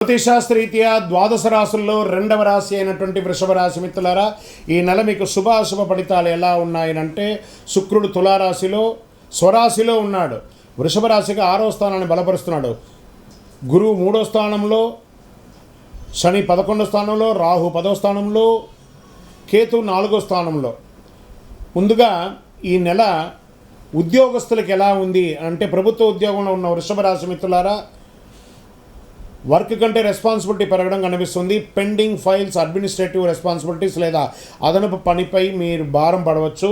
జ్యోతిశాస్త్రరీత్యా ద్వాదశ రాశుల్లో రెండవ రాశి అయినటువంటి వృషభ రాశి మిత్రులారా, ఈ నెల మీకు శుభాశుభ ఫలితాలు ఎలా ఉన్నాయనంటే, శుక్రుడు తులారాశిలో స్వరాశిలో ఉన్నాడు. వృషభ రాశికి 6వ స్థానాన్ని బలపరుస్తున్నాడు. గురువు 3వ స్థానంలో, శని 11వ స్థానంలో, రాహు 10వ స్థానంలో, కేతు 4వ స్థానంలో. ముందుగా ఈ నెల ఉద్యోగస్తులకు ఎలా ఉంది అంటే, ప్రభుత్వ ఉద్యోగంలో ఉన్న వృషభ రాశి మిత్రులారా, వర్క్ కంటే రెస్పాన్సిబిలిటీ పెరగడం కనిపిస్తుంది. పెండింగ్ ఫైల్స్, అడ్మినిస్ట్రేటివ్ రెస్పాన్సిబిలిటీస్ లేదా అదనపు పనిపై మీరు భారం పడవచ్చు.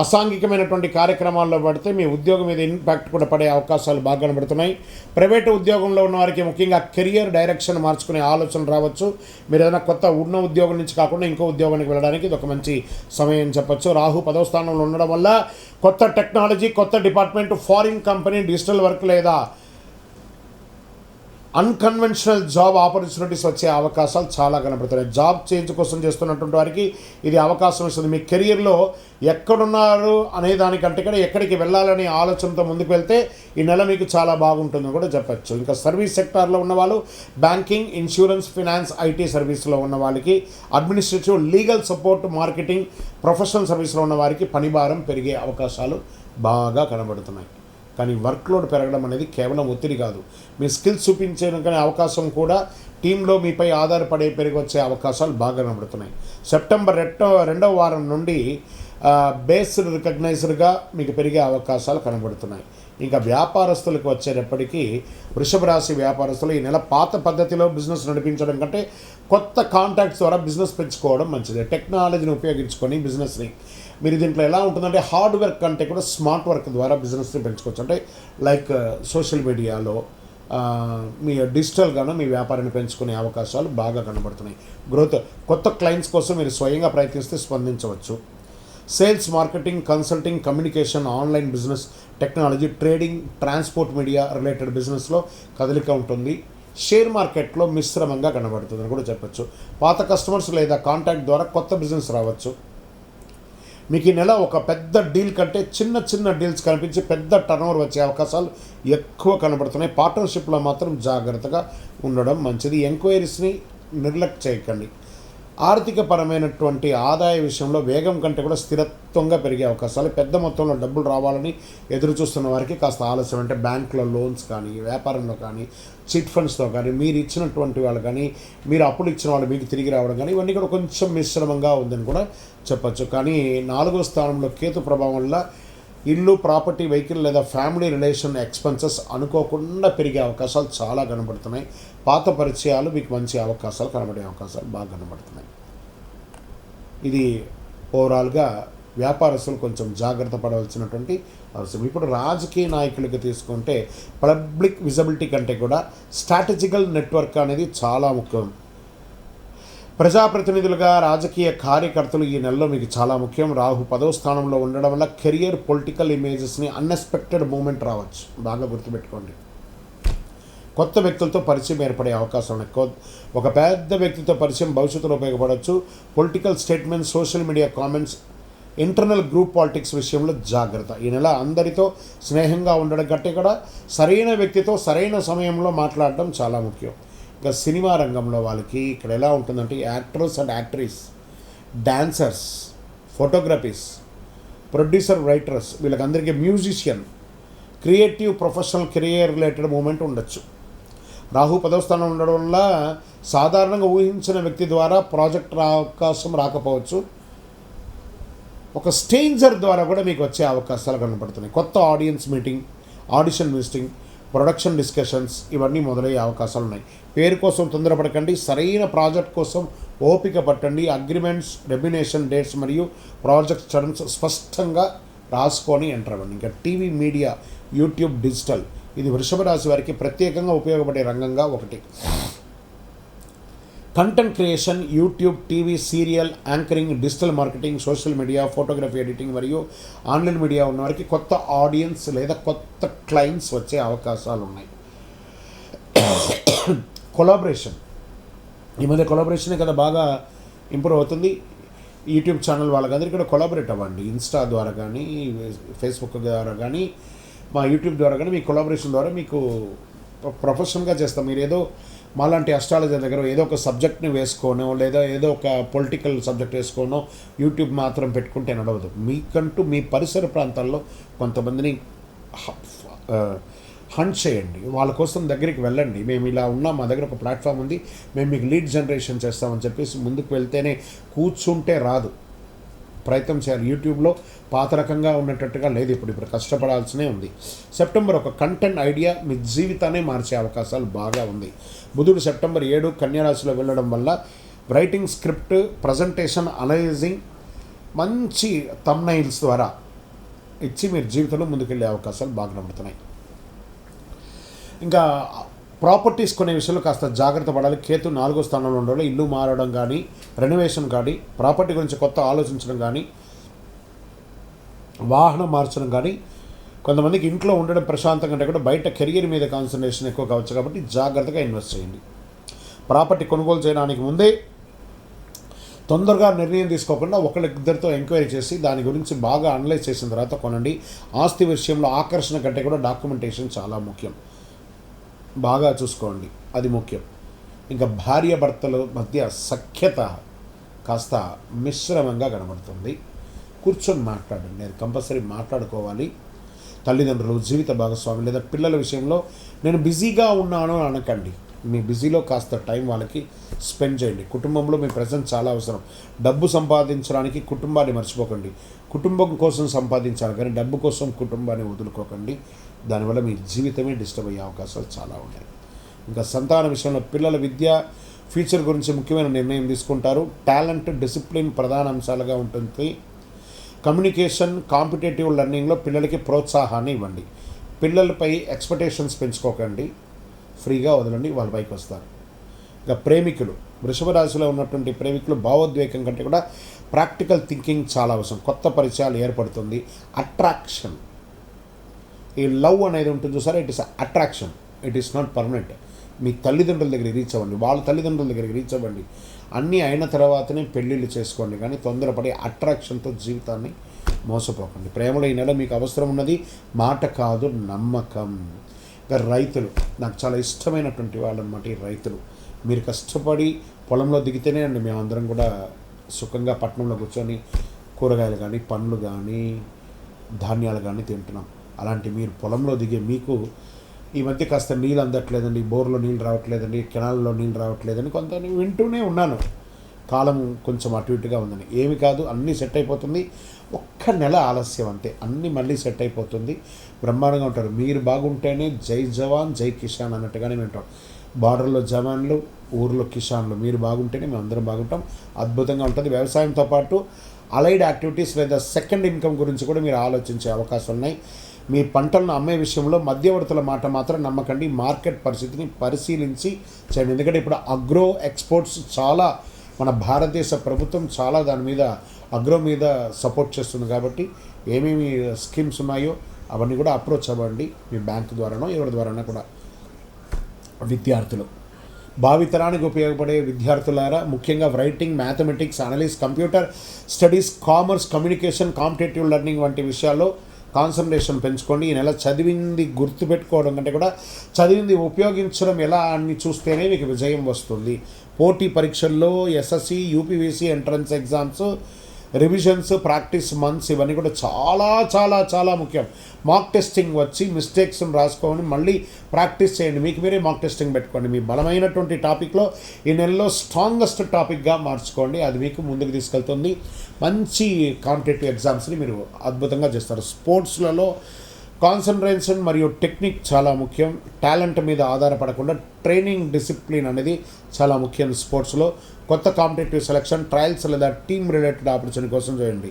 అసాంఘికమైనటువంటి కార్యక్రమాల్లో పడితే మీ ఉద్యోగం మీద ఇంపాక్ట్ కూడా పడే అవకాశాలు బాగా కనబడుతున్నాయి. ప్రైవేటు ఉద్యోగంలో ఉన్న వారికి ముఖ్యంగా కెరియర్ డైరెక్షన్ మార్చుకునే ఆలోచన రావచ్చు. మీరు ఏదైనా కొత్త ఉన్న ఉద్యోగం నుంచి కాకుండా ఇంకో ఉద్యోగానికి వెళ్ళడానికి ఇది ఒక మంచి సమయం చెప్పచ్చు. రాహు 10వ స్థానంలో ఉండడం వల్ల కొత్త టెక్నాలజీ, కొత్త department, foreign company, digital work లేదా అన్కన్వెన్షనల్ జాబ్ ఆపర్చునిటీస్ వచ్చే అవకాశాలు చాలా కనబడుతున్నాయి. జాబ్ చేంజ్ కోసం చేస్తున్నటువంటి వారికి ఇది అవకాశం ఇస్తుంది. మీ కెరియర్లో ఎక్కడున్నారు అనే దానికంటే కూడా ఎక్కడికి వెళ్ళాలనే ఆలోచనతో ముందుకు వెళ్తే ఈ నెల మీకు చాలా బాగుంటుందని కూడా చెప్పచ్చు. ఇంకా సర్వీస్ సెక్టార్లో ఉన్నవాళ్ళు, బ్యాంకింగ్, ఇన్సూరెన్స్, ఫినాన్స్, ఐటీ సర్వీస్లో ఉన్న వాళ్ళకి, administrative, legal support, marketing, professional సర్వీస్లో ఉన్న వారికి పని భారం పెరిగే అవకాశాలు బాగా కనబడుతున్నాయి. కానీ వర్క్లోడ్ పెరగడం అనేది కేవలం ఒత్తిడి కాదు, మీ స్కిల్స్ చూపించే అవకాశం కూడా టీంలో మీపై ఆధారపడే పెరిగి వచ్చే అవకాశాలు బాగా కనబడుతున్నాయి. సెప్టెంబర్ 2వ వారం నుండి బేస్డ్ రికగ్నైజ్డ్గా మీకు పెరిగే అవకాశాలు కనబడుతున్నాయి. ఇంకా వ్యాపారస్తులకు వచ్చేటప్పటికీ వృషభ రాశి వ్యాపారస్తులు ఈ నెల పాత పద్ధతిలో బిజినెస్ నడిపించడం కంటే కొత్త కాంటాక్ట్స్ ద్వారా బిజినెస్ పెంచుకోవడం మంచిది. టెక్నాలజీని ఉపయోగించుకొని బిజినెస్ని మీరు దీంట్లో ఎలా ఉంటుందంటే, హార్డ్ వర్క్ కంటే కూడా స్మార్ట్ వర్క్ ద్వారా బిజినెస్ని పెంచుకోవచ్చు. అంటే లైక్ సోషల్ మీడియాలో మీ డిజిటల్గాను మీ వ్యాపారాన్ని పెంచుకునే అవకాశాలు బాగా కనబడుతున్నాయి. గ్రోత్, కొత్త క్లయింట్స్ కోసం మీరు స్వయంగా ప్రయత్నిస్తే స్పందించవచ్చు. Sales, marketing, consulting, communication, online business, technology, trading, transport, media related బిజినెస్లో కదలిక ఉంటుంది. షేర్ మార్కెట్లో మిశ్రమంగా కనబడుతుందని కూడా చెప్పచ్చు. పాత కస్టమర్స్ లేదా కాంటాక్ట్ ద్వారా కొత్త బిజినెస్ రావచ్చు. మీకు ఈ నెల ఒక పెద్ద డీల్ కంటే చిన్న చిన్న డీల్స్ కనిపించి పెద్ద టర్నోవర్ వచ్చే అవకాశాలు ఎక్కువ కనబడుతున్నాయి. పార్ట్నర్షిప్లో మాత్రం జాగ్రత్తగా ఉండడం మంచిది. ఎంక్వైరీస్ని నిర్లక్ష్యం చేయకండి. ఆర్థికపరమైనటువంటి ఆదాయ విషయంలో వేగం కంటే కూడా స్థిరత్వంగా పెరిగే అవకాశాలు. పెద్ద మొత్తంలో డబ్బులు రావాలని ఎదురు చూస్తున్న వారికి కాస్త ఆలస్యం. అంటే బ్యాంకులో లోన్స్ కానీ, వ్యాపారంలో కానీ, చిట్ ఫండ్స్తో కానీ, మీరు ఇచ్చినటువంటి వాళ్ళు కానీ, మీరు అప్పులు ఇచ్చిన వాళ్ళు మీకు తిరిగి రావడం కానీ, ఇవన్నీ కూడా కొంచెం మిశ్రమంగా ఉందని కూడా చెప్పచ్చు. కానీ 4వ స్థానంలో కేతు ప్రభావం వల్ల ఇల్లు, ప్రాపర్టీ, వెహికల్ లేదా ఫ్యామిలీ రిలేషన్ ఎక్స్పెన్సెస్ అనుకోకుండా పెరిగే అవకాశాలు చాలా కనబడుతున్నాయి. పాత పరిచయాలు మీకు మంచి అవకాశాలు కనబడే అవకాశాలు బాగా కనబడుతున్నాయి. ఇది ఓవరాల్గా వ్యాపారస్తులు కొంచెం జాగ్రత్త పడవలసినటువంటి అవసరం. ఇప్పుడు రాజకీయ నాయకులకి తీసుకుంటే పబ్లిక్ విజిబిలిటీ కంటే కూడా స్ట్రాటజికల్ నెట్వర్క్ అనేది చాలా ముఖ్యం. ప్రజాప్రతినిధులుగా, రాజకీయ కార్యకర్తలు ఈ నెలలో మీకు చాలా ముఖ్యం. రాహు 10వ స్థానంలో ఉండడం వల్ల కెరియర్, పొలిటికల్ ఇమేజెస్ని అన్ఎక్స్పెక్టెడ్ మూమెంట్ రావచ్చు. బాగా గుర్తుపెట్టుకోండి. కొత్త వ్యక్తులతో పరిచయం ఏర్పడే అవకాశం ఉన్నాయి. ఒక పెద్ద వ్యక్తితో పరిచయం భవిష్యత్తులో ఉపయోగపడవచ్చు. Political statements, social media comments, internal group politics విషయంలో జాగ్రత్త. ఈ నెల అందరితో స్నేహంగా ఉండడం కంటే కూడా సరైన వ్యక్తితో సరైన సమయంలో మాట్లాడడం చాలా ముఖ్యం. ఇంకా సినిమా రంగంలో వాళ్ళకి ఇక్కడ ఎలా ఉంటుందంటే, actors and actress, dancers, photographies, producer, writers, వీళ్ళకందరికీ musician, creative, professional, career related moment ఉండొచ్చు. రాహు 10వ స్థానం ఉండడం వల్ల సాధారణంగా ఊహించిన వ్యక్తి ద్వారా ప్రాజెక్ట్ అవకాశం రాకపోవచ్చు. ఒక స్ట్రేంజర్ ద్వారా కూడా మీకు వచ్చే అవకాశాలు కనబడుతున్నాయి. కొత్త audience meeting, audition meeting, production discussions ఇవన్నీ మొదలయ్యే అవకాశాలు ఉన్నాయి. పేరు కోసం తొందరపడకండి. సరైన ప్రాజెక్ట్ కోసం ఓపిక పట్టండి. అగ్రిమెంట్స్, రెమ్యునేషన్ డేట్స్ మరియు ప్రాజెక్ట్ టర్మ్స్ స్పష్టంగా రాసుకొని ఎంటర్ అవ్వండి. ఇంకా టీవీ, మీడియా, యూట్యూబ్, డిజిటల్, ఇది వృషభ రాశి వారికి ప్రత్యేకంగా ఉపయోగపడే రంగంగా ఒకటి. Content creation, YouTube, TV, serial anchoring, digital marketing, social media, photography editing మరియు ఆన్లైన్ మీడియా ఉన్నవారికి కొత్త ఆడియన్స్ లేదా కొత్త క్లయింట్స్ వచ్చే అవకాశాలు ఉన్నాయి. కొలాబరేషన్, ఈ మధ్య కొలాబరేషనే కదా బాగా ఇంప్రూవ్ అవుతుంది. యూట్యూబ్ ఛానల్ వాళ్ళకందరికీ కూడా కొలాబరేట్ అవ్వండి. ఇన్స్టా ద్వారా కానీ, ఫేస్బుక్ ద్వారా కానీ, మా యూట్యూబ్ ద్వారా కానీ మీ కొలాబరేషన్ ద్వారా మీకు ప్రొఫెషనల్గా చేస్తాం. మీరు ఏదో మాలాంటి అస్ట్రాలజర్ దగ్గర ఏదో ఒక సబ్జెక్ట్ని వేసుకోనో లేదా ఏదో ఒక పొలిటికల్ సబ్జెక్ట్ వేసుకోనో యూట్యూబ్ మాత్రం పెట్టుకుంటే నడవదు. మీకంటూ మీ పరిసర ప్రాంతాల్లో కొంతమందిని హంట్ చేయండి, వాళ్ళ కోసం దగ్గరికి వెళ్ళండి. మేము ఇలా ఉన్నాం, మా దగ్గర ఒక ప్లాట్ఫామ్ ఉంది, మేము మీకు లీడ్ జనరేషన్ చేస్తామని చెప్పేసి ముందుకు వెళ్తేనే, కూర్చుంటే రాదు. ప్రయత్నం చేయాలి. యూట్యూబ్లో పాత రకంగా ఉన్నట్టుగా లేదు, ఇప్పుడు కష్టపడాల్సినే ఉంది. సెప్టెంబర్ ఒక కంటెంట్ ఐడియా మీ జీవితాన్ని మార్చే అవకాశాలు బాగా ఉంది. బుధుడు సెప్టెంబర్ 7 కన్యారాశిలో వెళ్ళడం వల్ల రైటింగ్, స్క్రిప్ట్, ప్రజెంటేషన్, అనలైజింగ్, మంచి థంబ్నెయిల్స్ ద్వారా ఇచ్చి మీరు జీవితంలో ముందుకెళ్ళే అవకాశాలు బాగా నమ్ముతున్నాయి. ఇంకా ప్రాపర్టీస్ కొనే విషయంలో కాస్త జాగ్రత్త పడాలి. కేతు 4వ స్థానంలో ఉండడం, ఇల్లు మారడం కానీ, రెనోవేషన్ కానీ, ప్రాపర్టీ గురించి కొత్త ఆలోచించడం కానీ, వాహనం మార్చడం కానీ, కొంతమందికి ఇంట్లో ఉండడం ప్రశాంతం కంటే కూడా బయట కెరియర్ మీద కాన్సన్ట్రేషన్ ఎక్కువ కావచ్చు. కాబట్టి జాగ్రత్తగా ఇన్వెస్ట్ చేయండి. ప్రాపర్టీ కొనుగోలు చేయడానికి ముందే తొందరగా నిర్ణయం తీసుకోకుండా ఒకళ్ళిద్దరితో ఎంక్వైరీ చేసి దాని గురించి బాగా అనలైజ్ చేసిన తర్వాత కొనండి. ఆస్తి విషయంలో ఆకర్షణ కంటే కూడా డాక్యుమెంటేషన్ చాలా ముఖ్యం, బాగా చూసుకోండి, అది ముఖ్యం. ఇంకా భార్యాభర్తల మధ్య సఖ్యత కాస్త మిశ్రమంగా కనబడుతుంది. కూర్చొని మాట్లాడండి, అది కంపల్సరీ మాట్లాడుకోవాలి. తల్లిదండ్రులు, జీవిత భాగస్వామి లేదా పిల్లల విషయంలో నేను బిజీగా ఉన్నాను అనకండి. మీ బిజీలో కాస్త టైం వాళ్ళకి స్పెండ్ చేయండి. కుటుంబంలో మీ ప్రెజెన్స్ చాలా అవసరం. డబ్బు సంపాదించడానికి కుటుంబాన్ని మర్చిపోకండి. కుటుంబం కోసం సంపాదించాలి కానీ డబ్బు కోసం కుటుంబాన్ని వదులుకోకండి. దానివల్ల మీ జీవితమే డిస్టర్బ్ అయ్యే అవకాశాలు చాలా ఉన్నాయి. ఇంకా సంతాన విషయంలో పిల్లల విద్య, ఫ్యూచర్ గురించి ముఖ్యమైన నిర్ణయం తీసుకుంటారు. టాలెంట్, డిసిప్లిన్ ప్రధాన అంశాలుగా ఉంటుంది. కమ్యూనికేషన్, కాంపిటేటివ్ లెర్నింగ్లో పిల్లలకి ప్రోత్సాహాన్ని ఇవ్వండి. పిల్లలపై ఎక్స్పెక్టేషన్స్ పెంచుకోకండి, ఫ్రీగా వదలండి, వాళ్ళ పైకి వస్తారు. ఇంకా ప్రేమికులు, వృషభ రాశిలో ఉన్నటువంటి ప్రేమికులు భావోద్వేగం కంటే కూడా ప్రాక్టికల్ థింకింగ్ చాలా అవసరం. కొత్త పరిచయాలు ఏర్పడుతుంది. అట్రాక్షన్, ఈ లవ్ అనేది ఉంటుంది చూసారా, it is attraction, it is not permanent. మీ తల్లిదండ్రుల దగ్గరికి రీచ్ అవ్వండి, వాళ్ళ తల్లిదండ్రుల దగ్గరికి రీచ్ అవ్వండి. అన్నీ అయిన తర్వాతనే పెళ్ళిళ్ళు చేసుకోండి, కానీ తొందరపడి అట్రాక్షన్తో జీవితాన్ని మోసపోకండి. ప్రేమలో ఈ నెల మీకు అవసరం ఉన్నది మాట కాదు, నమ్మకం. ఇంకా రైతులు, నాకు చాలా ఇష్టమైనటువంటి వాళ్ళు అనమాట ఈ రైతులు. మీరు కష్టపడి పొలంలో దిగితేనే అండి మేమందరం కూడా సుఖంగా పట్టణంలో కూర్చొని కూరగాయలు కానీ, పండ్లు కానీ, ధాన్యాలు కానీ తింటున్నాం. అలాంటి మీరు పొలంలో దిగే మీకు ఈ మధ్య కాస్త నీళ్ళు అందట్లేదండి, బోర్లో నీళ్ళు రావట్లేదండి, కెనాల్లో నీళ్ళు రావట్లేదని కొంత వింటూనే ఉన్నాను. కాలం కొంచెం అటు ఇటుగా ఉందని. ఏమి కాదు, అన్నీ సెట్ అయిపోతుంది. ఒక్క నెల ఆలస్యం అంతే, అన్నీ మళ్ళీ సెట్ అయిపోతుంది. బ్రహ్మాండంగా ఉంటారు. మీరు బాగుంటేనే జై జవాన్ జై కిసాన్ అన్నట్టుగానే వింటాం. బార్డర్లో జవాన్లు, ఊర్లో కిసాన్లు. మీరు బాగుంటేనే మేము అందరం బాగుంటాం. అద్భుతంగా ఉంటుంది. వ్యవసాయంతో పాటు అలైడ్ యాక్టివిటీస్ లేదా సెకండ్ ఇన్కమ్ గురించి కూడా మీరు ఆలోచించే అవకాశాలు ఉన్నాయి. మీ పంటలను అమ్మే విషయంలో మధ్యవర్తుల మాట మాత్రం నమ్మకండి. మార్కెట్ పరిస్థితిని పరిశీలించి చేయండి. ఎందుకంటే ఇప్పుడు అగ్రో ఎక్స్పోర్ట్స్ చాలా, మన భారతదేశ ప్రభుత్వం చాలా దాని మీద అగ్రో మీద సపోర్ట్ చేస్తుంది. కాబట్టి ఏమేమి స్కీమ్స్ ఉన్నాయో అవన్నీ కూడా అప్రోచ్ అవ్వండి, మీ బ్యాంక్ ద్వారానో ఎవరి ద్వారానో కూడా. విద్యార్థులు, భావితరానికి ఉపయోగపడే విద్యార్థులారా, ముఖ్యంగా writing, mathematics, analyst, computer studies, commerce, communication, competitive learning వంటి విషయాల్లో కాన్సన్ట్రేషన్ పెంచుకోండి. ఈ నెల చదివింది గుర్తుపెట్టుకోవడం కంటే కూడా చదివింది ఉపయోగించడం ఎలా అని చూస్తేనే మీకు విజయం వస్తుంది. పోటీ పరీక్షల్లో SSC, UPVC entrance exams, revisions, practice months ఇవన్నీ కూడా చాలా చాలా చాలా ముఖ్యం. మాక్ టెస్టింగ్ వచ్చి మిస్టేక్స్ని రాసుకోండి, మళ్ళీ ప్రాక్టీస్ చేయండి. మీకు మీరే మాక్ టెస్టింగ్ పెట్టుకోండి. మీ బలమైనటువంటి టాపిక్లో ఈ నెలలో స్ట్రాంగెస్ట్ టాపిక్గా మార్చుకోండి. అది మీకు ముందుకు తీసుకెళ్తుంది. మంచి కాంపిటేటివ్ ఎగ్జామ్స్ని మీరు అద్భుతంగా చేస్తారు. స్పోర్ట్స్లలో కాన్సన్ట్రేషన్ మరియు టెక్నిక్ చాలా ముఖ్యం. టాలెంట్ మీద ఆధారపడకుండా ట్రైనింగ్, డిసిప్లిన్ అనేది చాలా ముఖ్యం. స్పోర్ట్స్లో కొత్త కాంపిటేటివ్ సెలక్షన్, ట్రయల్స్ లేదా టీమ్ రిలేటెడ్ ఆపర్చునిటీ కోసం చేయండి.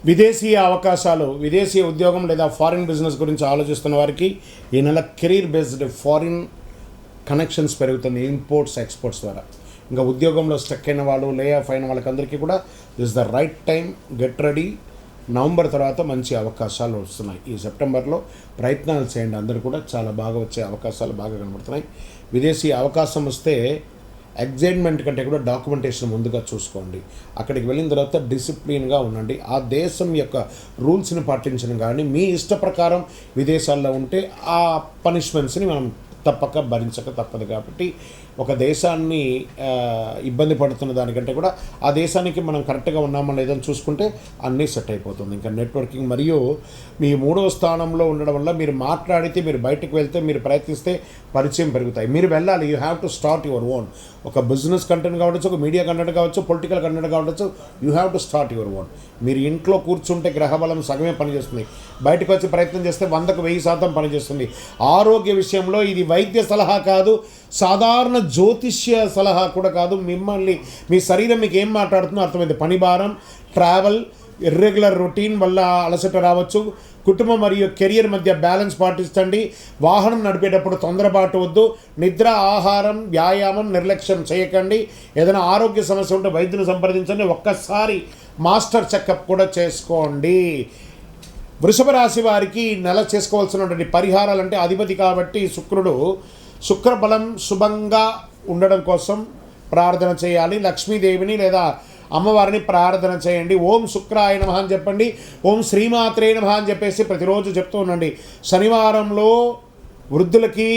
విదేశీయ అవకాశాలు, విదేశీయ ఉద్యోగం లేదా ఫారిన్ బిజినెస్ గురించి ఆలోచిస్తున్న వారికి ఈ నెల కెరీర్ బేస్డ్ ఫారిన్ కనెక్షన్స్ పెరుగుతుంది, ఇంపోర్ట్స్ ఎక్స్పోర్ట్స్ ద్వారా. ఇంకా ఉద్యోగంలో స్టక్ అయిన వాళ్ళు, లే ఆఫ్ అయిన వాళ్ళకందరికీ కూడా this the right time, get ready. November తర్వాత మంచి అవకాశాలు వస్తున్నాయి. ఈ సెప్టెంబర్లో ప్రయత్నాలు చేయండి, అందరూ కూడా చాలా బాగా వచ్చే అవకాశాలు బాగా కనబడుతున్నాయి. విదేశీ అవకాశం వస్తే ఎగ్జైట్మెంట్ కంటే కూడా డాక్యుమెంటేషన్ ముందుగా చూసుకోండి. అక్కడికి వెళ్ళిన తర్వాత డిసిప్లిన్గా ఉండండి. ఆ దేశం యొక్క రూల్స్ని పాటించడం కానీ, మీ ఇష్ట ప్రకారం విదేశాల్లో ఉంటే ఆ పనిష్మెంట్స్ని మనం తప్పక భరించక తప్పదు. కాబట్టి ఒక దేశాన్ని ఇబ్బంది పడుతున్న దానికంటే కూడా ఆ దేశానికి మనం కరెక్ట్గా ఉన్నామో లేదని చూసుకుంటే అన్నీ సెట్ అయిపోతుంది. ఇంకా నెట్వర్కింగ్ మరియు మీ 3వ స్థానంలో ఉండడం వల్ల మీరు మాట్లాడితే, మీరు బయటకు వెళ్తే, మీరు ప్రయత్నిస్తే పరిచయం పెరుగుతాయి. మీరు వెళ్ళాలి. You have to start your own. ఒక బిజినెస్ కంటెంట్ కావచ్చు, ఒక మీడియా కంటెంట్ కావచ్చు, పొలిటికల్ కంటెంట్ కావచ్చు, you have to start your own. మీరు ఇంట్లో కూర్చుంటే గ్రహబలం సగమే పనిచేస్తుంది, బయటకు వచ్చి ప్రయత్నం చేస్తే 100కు 1000% పనిచేస్తుంది. ఆరోగ్య విషయంలో ఇది వైద్య సలహా కాదు, సాధారణ జ్యోతిష్య సలహా కూడా కాదు. మిమ్మల్ని, మీ శరీరం మీకు ఏం మాట్లాడుతుందో అర్థమైంది. పని భారం, ట్రావెల్, ఇర్రెగ్యులర్ రొటీన్ వల్ల అలసట రావచ్చు. కుటుంబం మరియు కెరియర్ మధ్య బ్యాలెన్స్ పాటించండి. వాహనం నడిపేటప్పుడు తొందరపాటు వద్దు. నిద్ర, ఆహారం, వ్యాయామం నిర్లక్ష్యం చేయకండి. ఏదైనా ఆరోగ్య సమస్య ఉంటే వైద్యుని సంప్రదించండి. ఒక్కసారి మాస్టర్ చెకప్ కూడా చేసుకోండి. వృషభ రాశి వారికి నెల చేసుకోవాల్సినటువంటి పరిహారాలు అంటే అధిపతి కాబట్టి శుక్రబలం శుభంగా ఉండడం కోసం ప్రార్థన చేయాలి. లక్ష్మీదేవిని లేదా అమ్మవారిని ప్రార్థన చేయండి. ఓం శుక్రాయ నమః అని చెప్పండి. ఓం శ్రీమాత్రే నమః అని చెప్పేసి ప్రతిరోజు చెప్తూ ఉండండి. శనివారంలో వృద్ధులకి,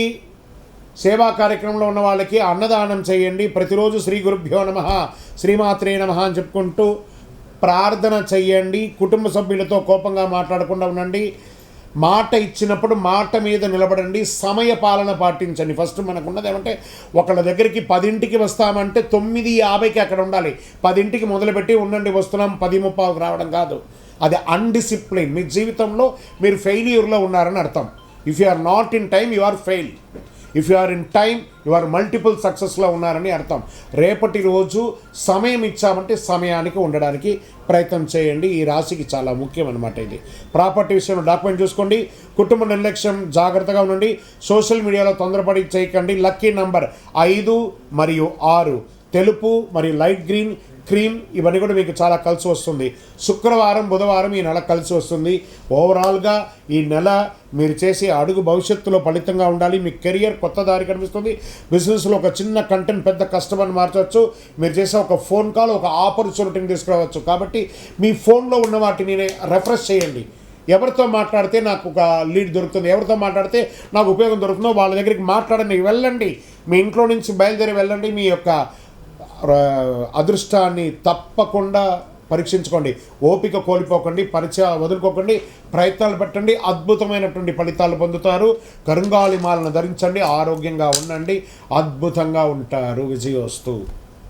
సేవా కార్యక్రమంలో ఉన్న వాళ్ళకి అన్నదానం చేయండి. ప్రతిరోజు శ్రీ గురుభ్యో నమః, శ్రీమాత్రే నమః అని చెప్పుకుంటూ ప్రార్థన చెయ్యండి. కుటుంబ సభ్యులతో కోపంగా మాట్లాడకుండా ఉండండి. మాట ఇచ్చినప్పుడు మాట మీద నిలబడండి. సమయ పాలన పాటించండి. ఫస్ట్ మనకున్నది ఏమంటే, ఒకళ్ళ దగ్గరికి 10ంటికి వస్తామంటే 9:50కి అక్కడ ఉండాలి. 10ంటికి మొదలుపెట్టి ఉండండి, వస్తున్నాం 10:30కి రావడం కాదు. అది అన్డిసిప్లిన్. మీ జీవితంలో మీరు ఫెయిల్యూర్లో ఉన్నారని అర్థం. If you are not in time, you are fail. If you are in time, you are multiple సక్సెస్లో ఉన్నారని అర్థం. రేపటి రోజు సమయం ఇచ్చామంటే సమయానికి ఉండడానికి ప్రయత్నం చేయండి. ఈ రాశికి చాలా ముఖ్యం అన్నమాట ఇది. ప్రాపర్టీ విషయంలో డాక్యుమెంట్ చూసుకోండి. కుటుంబ నిర్లక్ష్యం, జాగ్రత్తగా ఉండండి. సోషల్ మీడియాలో తొందరపడి చేయకండి. లక్కీ నంబర్ 5 మరియు 6, తెలుపు మరియు లైట్ గ్రీన్, క్రీమ్, ఇవన్నీ కూడా మీకు చాలా కలిసి వస్తుంది. శుక్రవారం, బుధవారం ఈ నెల కలిసి వస్తుంది. ఓవరాల్గా ఈ నెల మీరు చేసే అడుగు భవిష్యత్తులో ఫలితంగా ఉండాలి. మీ కెరియర్ కొత్త దారి కనిపిస్తుంది. బిజినెస్లో ఒక చిన్న కంటెంట్ పెద్ద కస్టమర్ని మార్చవచ్చు. మీరు చేసే ఒక ఫోన్ కాల్ ఒక ఆపర్చునిటీని తీసుకురావచ్చు. కాబట్టి మీ ఫోన్లో ఉన్న వాటిని రెఫ్రెష్ చేయండి. ఎవరితో మాట్లాడితే నాకు ఒక లీడ్ దొరుకుతుంది, ఎవరితో మాట్లాడితే నాకు ఉపయోగం దొరుకుతుందో వాళ్ళ దగ్గరికి మాట్లాడండి. వెళ్ళండి, మీ ఇంట్లో నుంచి బయలుదేరి వెళ్ళండి. మీ యొక్క అదృష్టాన్ని తప్పకుండా పరీక్షించుకోండి. ఓపిక కోల్పోకండి, పరిచయం వదులుకోకండి, ప్రయత్నాలు పెట్టండి. అద్భుతమైనటువంటి ఫలితాలు పొందుతారు. కరుంగాలి మాలను ధరించండి, ఆరోగ్యంగా ఉండండి, అద్భుతంగా ఉంటారు. విజయోస్తు.